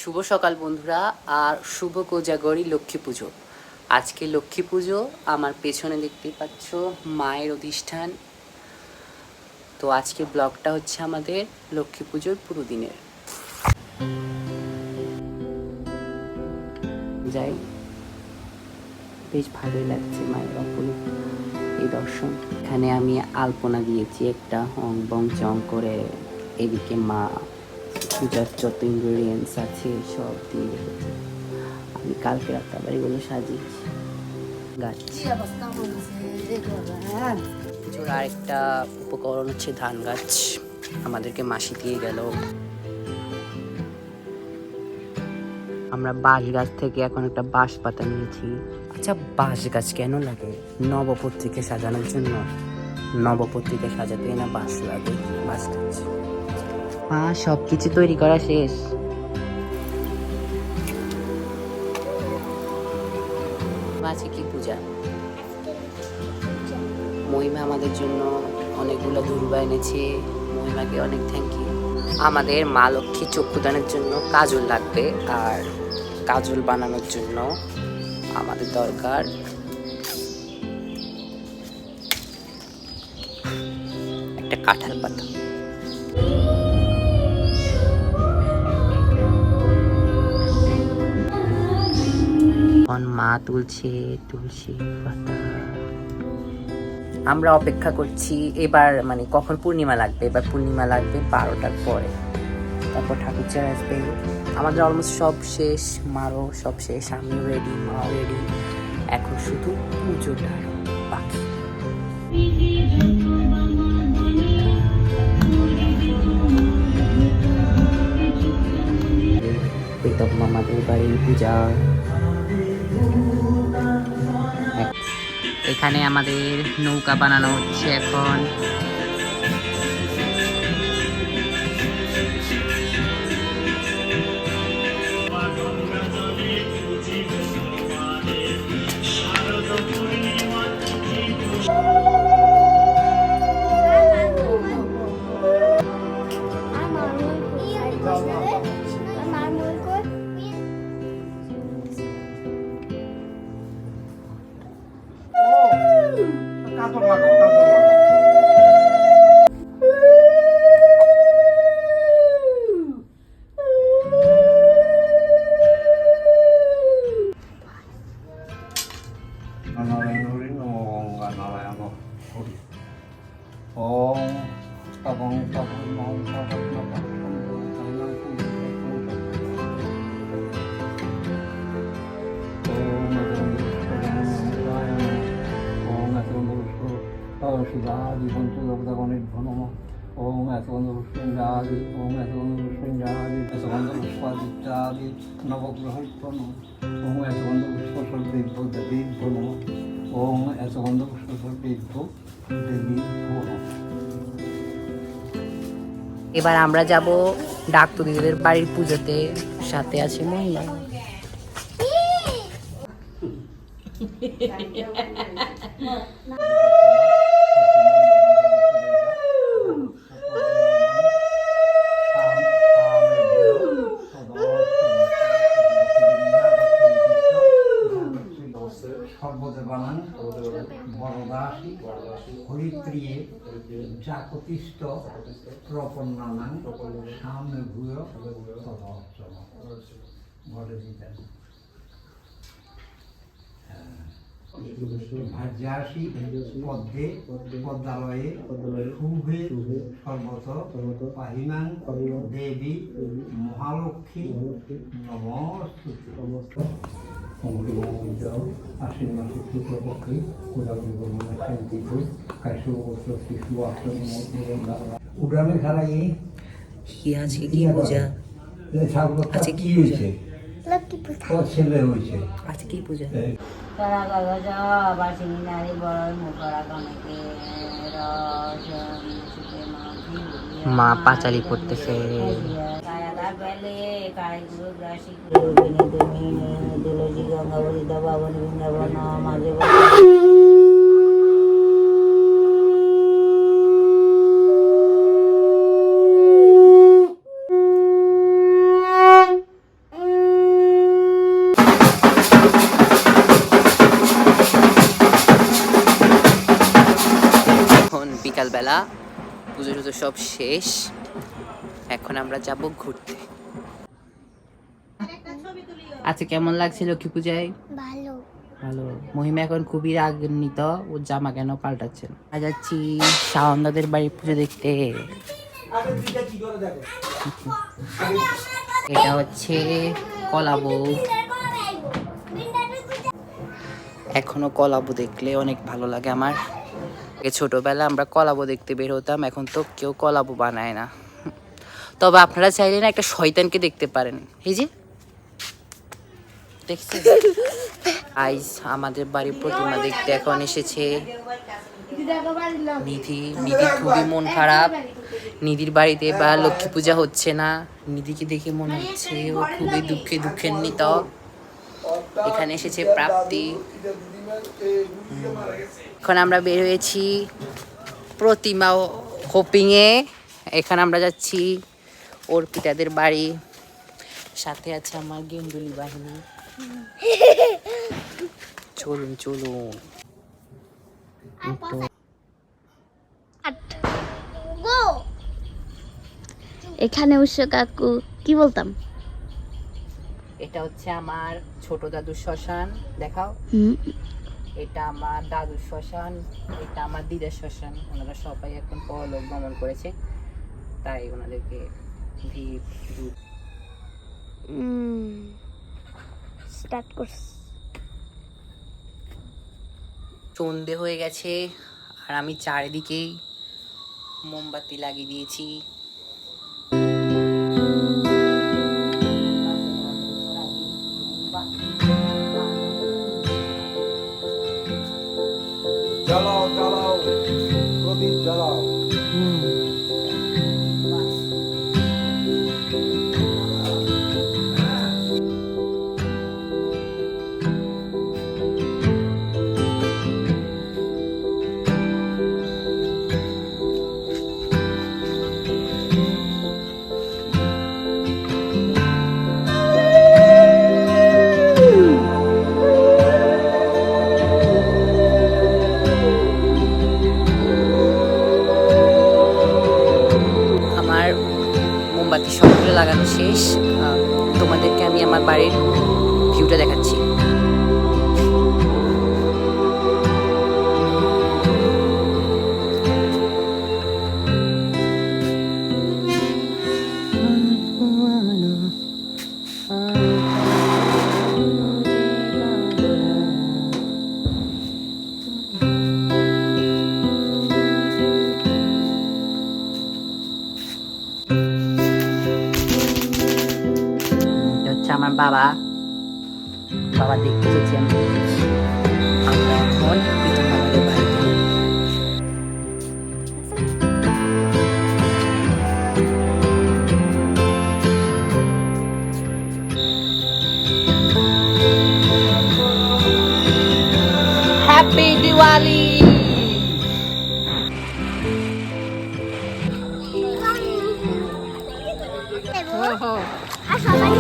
শুভ সকাল বন্ধুরা, আর শুভ কোজাগরী লক্ষ্মী পুজো। আজকে লক্ষ্মী পুজো, আমার পেছনে দেখতেই পাচ্ছ মায়ের অধিষ্ঠান। তো আজকে ব্লগটা হচ্ছে আমাদের লক্ষ্মী পুজোর পুরো দিনের। যাই, বেশ ভালোই লাগছে মায়ের অপরূপ এই দর্শন। এখানে আমি আলপনা দিয়েছি একটা অং বং চং করে। এদিকে মা পূজার যত ইনগ্রেডিয়েন্টস আছে সব দিয়ে রেখেছে। আমি কালকে রাতে আবার এগুলো সাজিয়েছি। গাছ পুজোর আরেকটা উপকরণ হচ্ছে ধান গাছ, আমাদেরকে মাসি দিয়ে গেল। আমরা বাঁশ গাছ থেকে এখন একটা বাঁশ পাতা নিয়েছি। আচ্ছা, বাঁশ গাছ কেন লাগে? নবপত্রিকা সাজানোর জন্য। নবপত্রিকা সাজাতে না বাঁশ লাগে? বাঁশ গাছ। সব কিছু তৈরি করা শেষ। আছে কি পূজা? মহিমা আমাদের জন্য অনেকগুলো দুর্বা এনেছে। মহিমাকে অনেক থ্যাংক ইউ। আমাদের মা লক্ষ্মী চক্ষুদানের জন্য কাজল লাগবে, আর কাজল বানানোর জন্য আমাদের দরকার একটা কাঁঠাল পাতা। মা তুলছে তুলসী পাতা। আমরা অপেক্ষা করছি এবার, মানে কখন পূর্ণিমা লাগবে। এবার পূর্ণিমা লাগবে 12টার পরে, তারপর ঠাকুর চার আসবে। আমাদের অলমোস্ট সব শেষ, মারও সব শেষ, আমিও রেডি, মাও রেডি। এখন শুধু পুজোটা বাকি। প্রীতম মামাদের বাড়ির পূজা। এখানে আমাদের নৌকা বানানো হচ্ছে এখন। শিবাদি পঞ্চদগ্ধগণেভ্যো নমঃ। ওং এতবন্ধপুষ্পঞ্জাদি, ওং এতবন্ধপুষ্পঞ্জাদি, এতবন্ধপুষ্পাদিত্যাদি নবগ্রহেভ্যো নমঃ। ওং এতবন্ধপুষ্পসর্বেভ্যো দেবীভ্যো নমঃ। ওং এতবন্ধপুষ্পসর্বেভ্যো দেবীভ্যো নমঃ। এবার আমরা যাব ডাক্তার দিদিদের বাড়ির পুজোতে, সাথে আছে মহিলা। সর্বদেবানাং বরদাসী হরিপ্রিয়ে জাগতিষ্ঠ প্রপন্নানাং সামনে ভূয় তদর্চন ঘটে দিতেন। ভাজ্যাসী পদ্মে পদ্মালয়ে শুভে সর্বত পাহিমাং দেবী মহালক্ষ্মী নমস্তুতে। আশ্বিন মাসে শুক্লপক্ষে উড়ানে খারাই কি আজকে কি পূজা? আজকে কি হয়েছে? ছেলে হয়েছে আজকে কি পূজা? মা পাঁচালি করতেছে। বিকালবেলা পুজো টুজো সব শেষ, এখন আমরা যাব ঘুরতে। আচ্ছা, কেমন লাগছে লক্ষ্মী পূজায়? ভালো। ভালো। মহিমা এখন খুবই রাগান্বিত, ওর জামা কেন পাল্টাচ্ছেন। আজ যাচ্ছি শাওনদাদের বাড়ি পুজো দেখতে। এটা হচ্ছে কলাবো। এখনো কলাবো দেখলে অনেক ভালো লাগে আমার। ছোটবেলা আমরা কলাবো দেখতে বের হতাম, এখন তো কেউ কলাবো বানায় না। তবে আপনারা চাইলে না একটা শয়তানকে দেখতে পারেন, এই যে দেখছেন। আইস আমাদের বাড়ির প্রতিমা দেখতে এখন এসেছে নিধি। নিধির খুবই মন খারাপ, নিধির বাড়িতে বা লক্ষ্মী পূজা হচ্ছে না। নিধিকে দেখে মনে হচ্ছে ও খুবই দুঃখান্বিত। এখানে এসেছে প্রাপ্তি। এখন আমরা বের হয়েছি প্রতিমা হোপিংয়ে। এখানে আমরা যাচ্ছি অর্পিতাদের বাড়ি, সাথে আছে আমার গেন্ডুলি বাহিনী। চলুন চলুন। এখানে উৎস কাকু কি বলতাম? এটা হচ্ছে আমার ছোট দাদুর শ্মশান, দেখাও। এটা আমার দাদুর শ্মশান, এটা আমার দিদার শ্মশান। ওনারা সবাই এখন পরলোক গমন করেছে, তাই ওনাদেরকে স্টার্ট করস। সন্ধে হয়ে গেছে আর আমি চারিদিকেই মোমবাতি লাগিয়ে দিয়েছি। জ্বালাও জ্বালাও প্রদীপ জ্বালাও। আমার মোমবাতি সবগুলো লাগানো শেষ। তোমাদেরকে আমি আমার বাড়ির ভিউটা দেখাচ্ছি। আমার বাবা দেখতে চেয়েছি আমি। আমরা এখন প্রীতম আমাদের বাড়িতে। হ্যাপি দিওয়ালি। আর সবাই